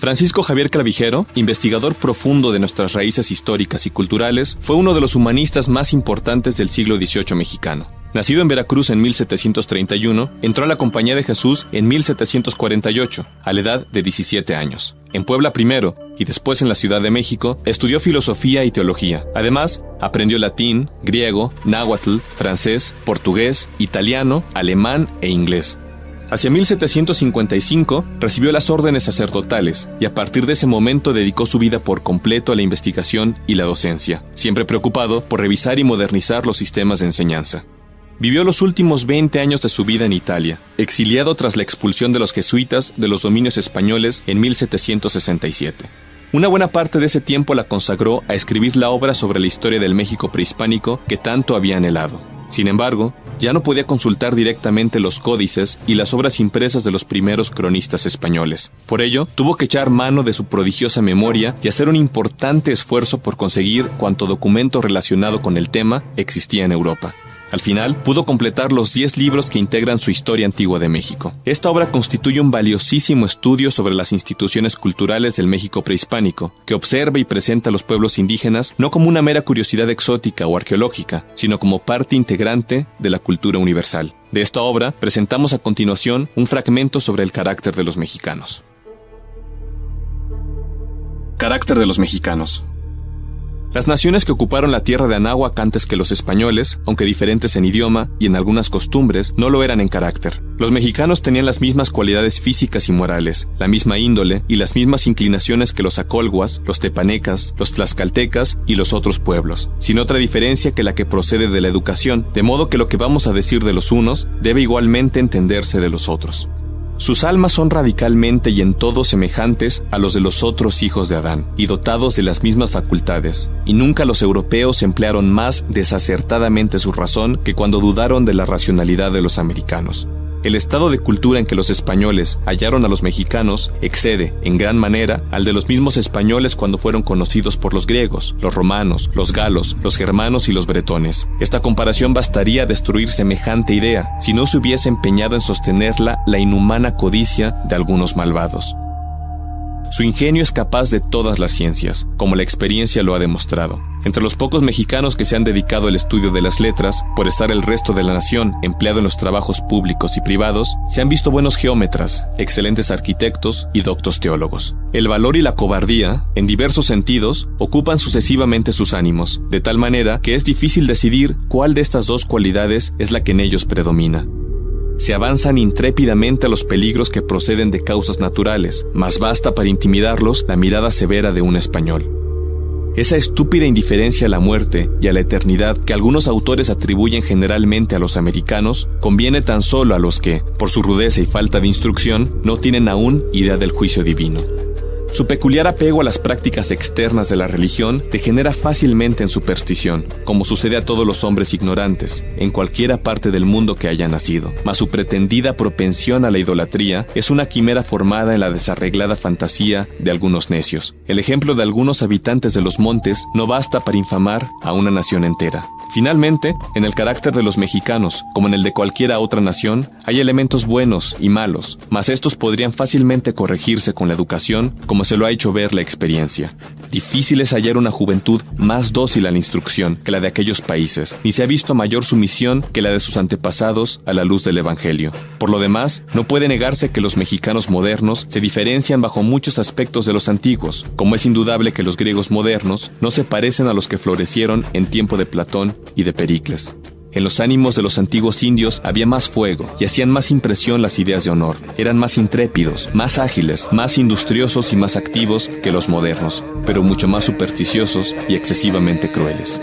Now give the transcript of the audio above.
Francisco Javier Clavijero, investigador profundo de nuestras raíces históricas y culturales, fue uno de los humanistas más importantes del siglo XVIII mexicano. Nacido en Veracruz en 1731, entró a la Compañía de Jesús en 1748, a la edad de 17 años. En Puebla primero, y después en la Ciudad de México, estudió filosofía y teología. Además, aprendió latín, griego, náhuatl, francés, portugués, italiano, alemán e inglés. Hacia 1755 recibió las órdenes sacerdotales y a partir de ese momento dedicó su vida por completo a la investigación y la docencia, siempre preocupado por revisar y modernizar los sistemas de enseñanza. Vivió los últimos 20 años de su vida en Italia, exiliado tras la expulsión de los jesuitas de los dominios españoles en 1767. Una buena parte de ese tiempo la consagró a escribir la obra sobre la historia del México prehispánico que tanto había anhelado. Sin embargo, ya no podía consultar directamente los códices y las obras impresas de los primeros cronistas españoles. Por ello, tuvo que echar mano de su prodigiosa memoria y hacer un importante esfuerzo por conseguir cuanto documento relacionado con el tema existía en Europa. Al final, pudo completar los 10 libros que integran su historia antigua de México. Esta obra constituye un valiosísimo estudio sobre las instituciones culturales del México prehispánico, que observa y presenta a los pueblos indígenas no como una mera curiosidad exótica o arqueológica, sino como parte integrante de la cultura universal. De esta obra, presentamos a continuación un fragmento sobre el carácter de los mexicanos. Carácter de los mexicanos. Las naciones que ocuparon la tierra de Anáhuac antes que los españoles, aunque diferentes en idioma y en algunas costumbres, no lo eran en carácter. Los mexicanos tenían las mismas cualidades físicas y morales, la misma índole y las mismas inclinaciones que los acolhuas, los tepanecas, los tlaxcaltecas y los otros pueblos, sin otra diferencia que la que procede de la educación, de modo que lo que vamos a decir de los unos debe igualmente entenderse de los otros. Sus almas son radicalmente y en todo semejantes a los de los otros hijos de Adán, y dotados de las mismas facultades, y nunca los europeos emplearon más desacertadamente su razón que cuando dudaron de la racionalidad de los americanos. El estado de cultura en que los españoles hallaron a los mexicanos excede, en gran manera, al de los mismos españoles cuando fueron conocidos por los griegos, los romanos, los galos, los germanos y los bretones. Esta comparación bastaría a destruir semejante idea, si no se hubiese empeñado en sostenerla la inhumana codicia de algunos malvados. Su ingenio es capaz de todas las ciencias, como la experiencia lo ha demostrado. Entre los pocos mexicanos que se han dedicado al estudio de las letras, por estar el resto de la nación empleado en los trabajos públicos y privados, se han visto buenos geómetras, excelentes arquitectos y doctos teólogos. El valor y la cobardía, en diversos sentidos, ocupan sucesivamente sus ánimos, de tal manera que es difícil decidir cuál de estas dos cualidades es la que en ellos predomina. Se avanzan intrépidamente a los peligros que proceden de causas naturales, mas basta para intimidarlos la mirada severa de un español. Esa estúpida indiferencia a la muerte y a la eternidad que algunos autores atribuyen generalmente a los americanos, conviene tan solo a los que, por su rudeza y falta de instrucción, no tienen aún idea del juicio divino. Su peculiar apego a las prácticas externas de la religión degenera fácilmente en superstición, como sucede a todos los hombres ignorantes, en cualquiera parte del mundo que haya nacido. Mas su pretendida propensión a la idolatría es una quimera formada en la desarreglada fantasía de algunos necios. El ejemplo de algunos habitantes de los montes no basta para infamar a una nación entera. Finalmente, en el carácter de los mexicanos, como en el de cualquiera otra nación, hay elementos buenos y malos, mas estos podrían fácilmente corregirse con la educación, como se lo ha hecho ver la experiencia. Difícil es hallar una juventud más dócil a la instrucción que la de aquellos países, ni se ha visto mayor sumisión que la de sus antepasados a la luz del Evangelio. Por lo demás, no puede negarse que los mexicanos modernos se diferencian bajo muchos aspectos de los antiguos, como es indudable que los griegos modernos no se parecen a los que florecieron en tiempo de Platón y de Pericles. En los ánimos de los antiguos indios había más fuego y hacían más impresión las ideas de honor. Eran más intrépidos, más ágiles, más industriosos y más activos que los modernos, pero mucho más supersticiosos y excesivamente crueles.